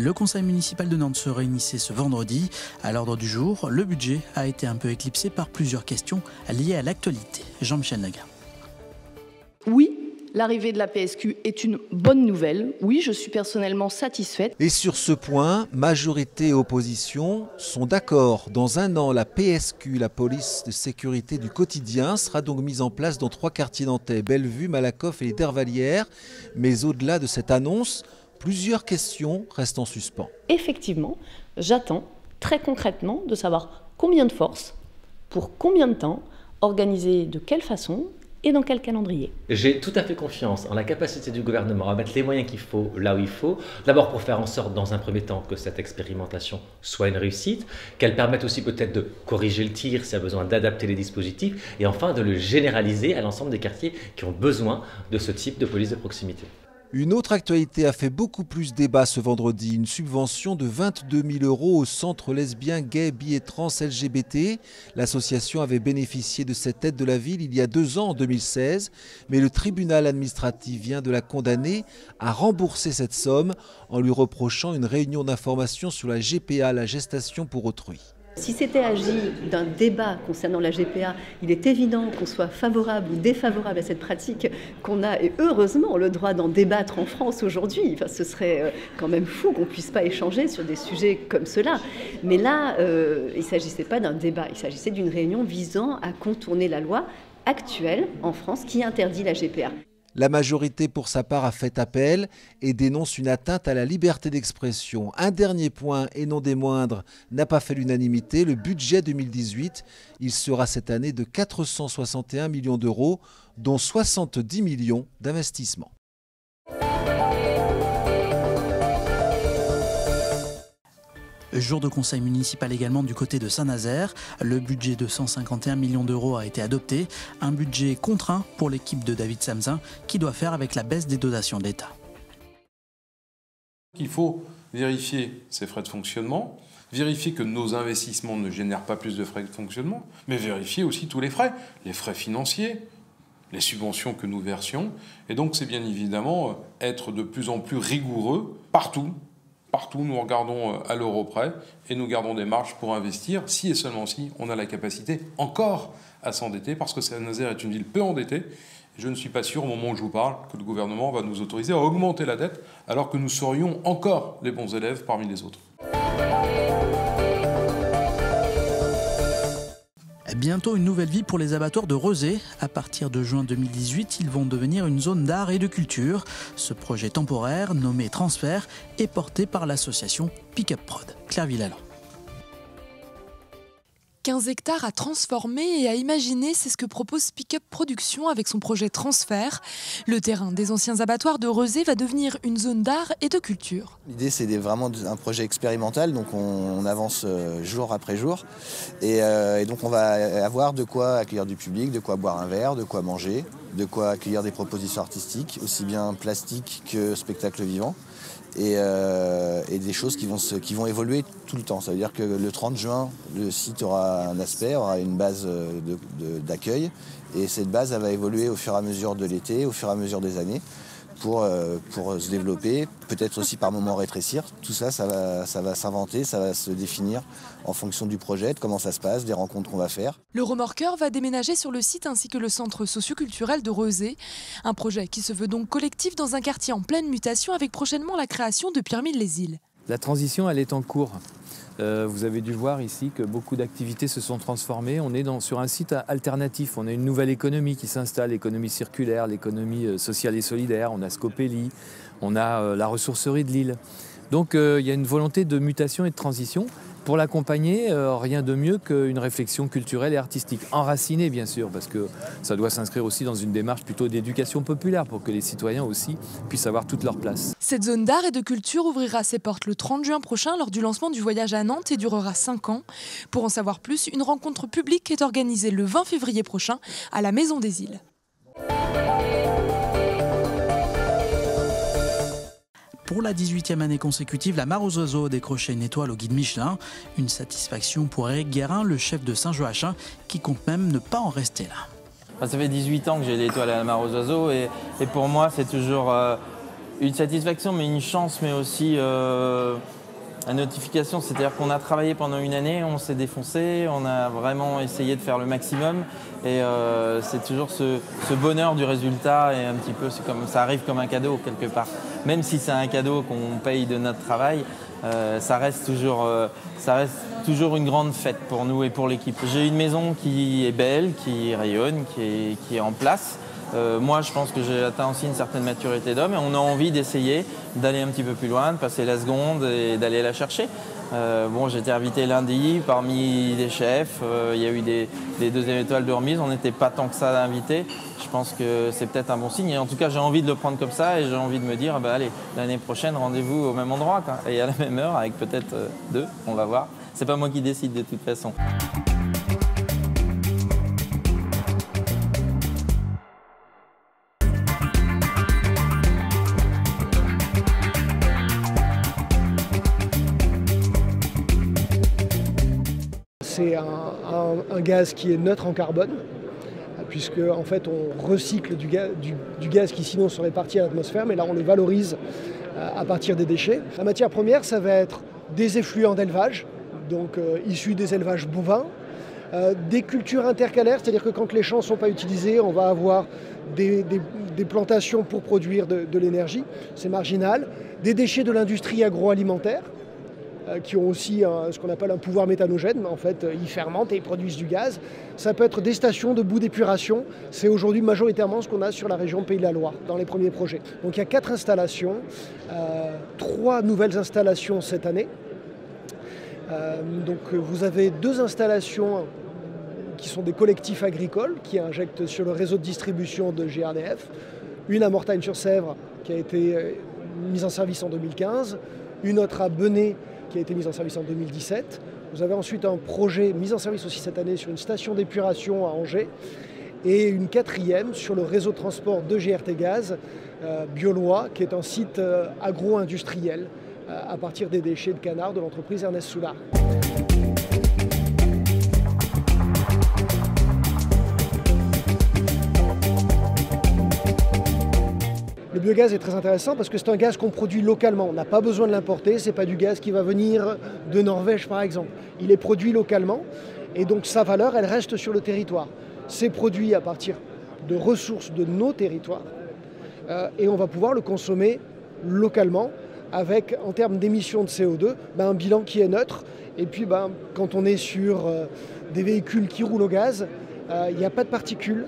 Le conseil municipal de Nantes se réunissait ce vendredi. À l'ordre du jour, le budget a été un peu éclipsé par plusieurs questions liées à l'actualité. Jean-Michel Naga. Oui, l'arrivée de la PSQ est une bonne nouvelle. Oui, je suis personnellement satisfaite. Et sur ce point, majorité et opposition sont d'accord. Dans un an, la PSQ, la police de sécurité du quotidien, sera donc mise en place dans 3 quartiers nantais, Bellevue, Malakoff et les Dervalières. Mais au-delà de cette annonce, plusieurs questions restent en suspens. Effectivement, j'attends très concrètement de savoir combien de forces, pour combien de temps, organisées de quelle façon et dans quel calendrier. J'ai tout à fait confiance en la capacité du gouvernement à mettre les moyens qu'il faut là où il faut. D'abord pour faire en sorte, dans un premier temps, que cette expérimentation soit une réussite, qu'elle permette aussi peut-être de corriger le tir s'il y a besoin d'adapter les dispositifs, et enfin de le généraliser à l'ensemble des quartiers qui ont besoin de ce type de police de proximité. Une autre actualité a fait beaucoup plus débat ce vendredi. Une subvention de 22 000 € au centre lesbien, gay, bi et trans LGBT. L'association avait bénéficié de cette aide de la ville il y a 2 ans, en 2016. Mais le tribunal administratif vient de la condamner à rembourser cette somme en lui reprochant une réunion d'information sur la GPA, la gestation pour autrui. Si c'était agi d'un débat concernant la GPA, il est évident qu'on soit favorable ou défavorable à cette pratique, qu'on a, et heureusement, le droit d'en débattre en France aujourd'hui. Enfin, ce serait quand même fou qu'on ne puisse pas échanger sur des sujets comme cela. Mais là, il ne s'agissait pas d'un débat, il s'agissait d'une réunion visant à contourner la loi actuelle en France qui interdit la GPA. La majorité, pour sa part, a fait appel et dénonce une atteinte à la liberté d'expression. Un dernier point, et non des moindres, n'a pas fait l'unanimité. Le budget 2018, il sera cette année de 461 millions d'euros, dont 70 millions d'investissements. Jour de conseil municipal également du côté de Saint-Nazaire. Le budget de 151 millions d'euros a été adopté. Un budget contraint pour l'équipe de David Samzin qui doit faire avec la baisse des dotations de l'État. Il faut vérifier ces frais de fonctionnement, vérifier que nos investissements ne génèrent pas plus de frais de fonctionnement, mais vérifier aussi tous les frais financiers, les subventions que nous versions. Et donc c'est bien évidemment être de plus en plus rigoureux partout. Partout, nous regardons à l'euro près et nous gardons des marges pour investir, si et seulement si on a la capacité encore à s'endetter, parce que Saint-Nazaire est une ville peu endettée. Je ne suis pas sûr, au moment où je vous parle, que le gouvernement va nous autoriser à augmenter la dette, alors que nous serions encore les bons élèves parmi les autres. Bientôt une nouvelle vie pour les abattoirs de Rezé. À partir de juin 2018, ils vont devenir une zone d'art et de culture. Ce projet temporaire, nommé Transfert, est porté par l'association Pick Up Prod. Claire Villalon. 15 hectares à transformer et à imaginer, c'est ce que propose Pick Up Production avec son projet Transfert. Le terrain des anciens abattoirs de Rezé va devenir une zone d'art et de culture. L'idée, c'est vraiment un projet expérimental, donc on avance jour après jour. Et donc on va avoir de quoi accueillir du public, de quoi boire un verre, de quoi manger, de quoi accueillir des propositions artistiques, aussi bien plastiques que spectacles vivants. Et des choses qui vont évoluer tout le temps. Ça veut dire que le 30 juin, le site aura un aspect, aura une base d'accueil. Et cette base, elle va évoluer au fur et à mesure de l'été, au fur et à mesure des années, pour se développer, peut-être aussi par moments rétrécir. Tout ça, ça va s'inventer, ça va se définir en fonction du projet, de comment ça se passe, des rencontres qu'on va faire. Le remorqueur va déménager sur le site ainsi que le centre socioculturel de Rezé. Un projet qui se veut donc collectif dans un quartier en pleine mutation avec prochainement la création de Pierremille-les-Îles. La transition, elle est en cours. Vous avez dû voir ici que beaucoup d'activités se sont transformées. On est sur un site alternatif. On a une nouvelle économie qui s'installe, l'économie circulaire, l'économie sociale et solidaire. On a Scopelli, on a la ressourcerie de Lille. Donc il y a une volonté de mutation et de transition. Pour l'accompagner, rien de mieux qu'une réflexion culturelle et artistique. Enracinée, bien sûr, parce que ça doit s'inscrire aussi dans une démarche plutôt d'éducation populaire pour que les citoyens aussi puissent avoir toute leur place. Cette zone d'art et de culture ouvrira ses portes le 30 juin prochain lors du lancement du voyage à Nantes et durera 5 ans. Pour en savoir plus, une rencontre publique est organisée le 20 février prochain à la Maison des Îles. Pour la 18e année consécutive, la Mare aux Oiseaux a décroché une étoile au guide Michelin. Une satisfaction pour Eric Guérin, le chef de Saint-Joachim, qui compte même ne pas en rester là. Ça fait 18 ans que j'ai l'étoile à la Mare aux Oiseaux et pour moi c'est toujours une satisfaction, mais une chance, mais aussi la notification. C'est-à-dire qu'on a travaillé pendant une année, on s'est défoncé, on a vraiment essayé de faire le maximum. Et c'est toujours ce bonheur du résultat, et un petit peu, ça arrive comme un cadeau quelque part. Même si c'est un cadeau qu'on paye de notre travail, ça reste toujours une grande fête pour nous et pour l'équipe. J'ai une maison qui est belle, qui rayonne, qui est en place. Moi, je pense que j'ai atteint aussi une certaine maturité d'homme et on a envie d'essayer d'aller un petit peu plus loin, de passer la seconde et d'aller la chercher. J'ai été invité lundi parmi des chefs. Il y a eu des 2e étoiles de remise. On n'était pas tant que ça invités. Je pense que c'est peut-être un bon signe. Et en tout cas, j'ai envie de le prendre comme ça et j'ai envie de me dire, allez, l'année prochaine, rendez-vous au même endroit, quoi, et à la même heure, avec peut-être 2, on va voir. C'est pas moi qui décide de toute façon. C'est un gaz qui est neutre en carbone, puisque en fait on recycle du gaz qui sinon serait parti à l'atmosphère, mais là on le valorise à partir des déchets. La matière première, ça va être des effluents d'élevage, donc issus des élevages bovins, des cultures intercalaires, c'est-à-dire que quand les champs ne sont pas utilisés, on va avoir des plantations pour produire de l'énergie, c'est marginal, des déchets de l'industrie agroalimentaire, qui ont aussi ce qu'on appelle un pouvoir méthanogène. En fait, ils fermentent et ils produisent du gaz. Ça peut être des stations de bout d'épuration. C'est aujourd'hui majoritairement ce qu'on a sur la région Pays de la Loire, dans les premiers projets. Donc il y a 4 installations, 3 nouvelles installations cette année. Donc vous avez 2 installations qui sont des collectifs agricoles qui injectent sur le réseau de distribution de GRDF. Une à Mortagne-sur-Sèvre qui a été mise en service en 2015, une autre à Benay qui a été mise en service en 2017. Vous avez ensuite un projet mis en service aussi cette année sur une station d'épuration à Angers et une 4e sur le réseau de transport de GRT Gaz Biolois, qui est un site agro-industriel à partir des déchets de canard de l'entreprise Ernest Soulard. Le biogaz est très intéressant parce que c'est un gaz qu'on produit localement. On n'a pas besoin de l'importer, ce n'est pas du gaz qui va venir de Norvège par exemple. Il est produit localement et donc sa valeur, elle reste sur le territoire. C'est produit à partir de ressources de nos territoires et on va pouvoir le consommer localement avec, en termes d'émissions de CO2, un bilan qui est neutre. Et puis quand on est sur des véhicules qui roulent au gaz, il n'y a pas de particules,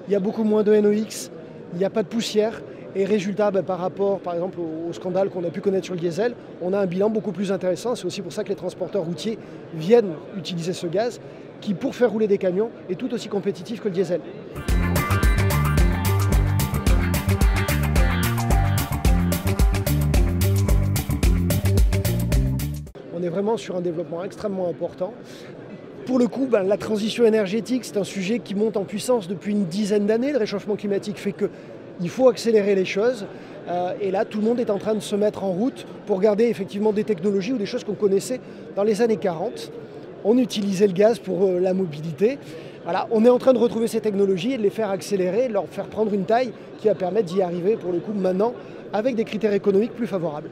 il y a beaucoup moins de NOx, il n'y a pas de poussière. Et résultat, par rapport par exemple au scandale qu'on a pu connaître sur le diesel, on a un bilan beaucoup plus intéressant. C'est aussi pour ça que les transporteurs routiers viennent utiliser ce gaz qui, pour faire rouler des camions, est tout aussi compétitif que le diesel. On est vraiment sur un développement extrêmement important. Pour le coup, la transition énergétique, c'est un sujet qui monte en puissance depuis une dizaine d'années. Le réchauffement climatique fait qu'il faut accélérer les choses. Et là, tout le monde est en train de se mettre en route pour garder effectivement des technologies ou des choses qu'on connaissait dans les années 40. On utilisait le gaz pour la mobilité. Voilà, on est en train de retrouver ces technologies et de les faire accélérer, de leur faire prendre une taille qui va permettre d'y arriver pour le coup maintenant avec des critères économiques plus favorables.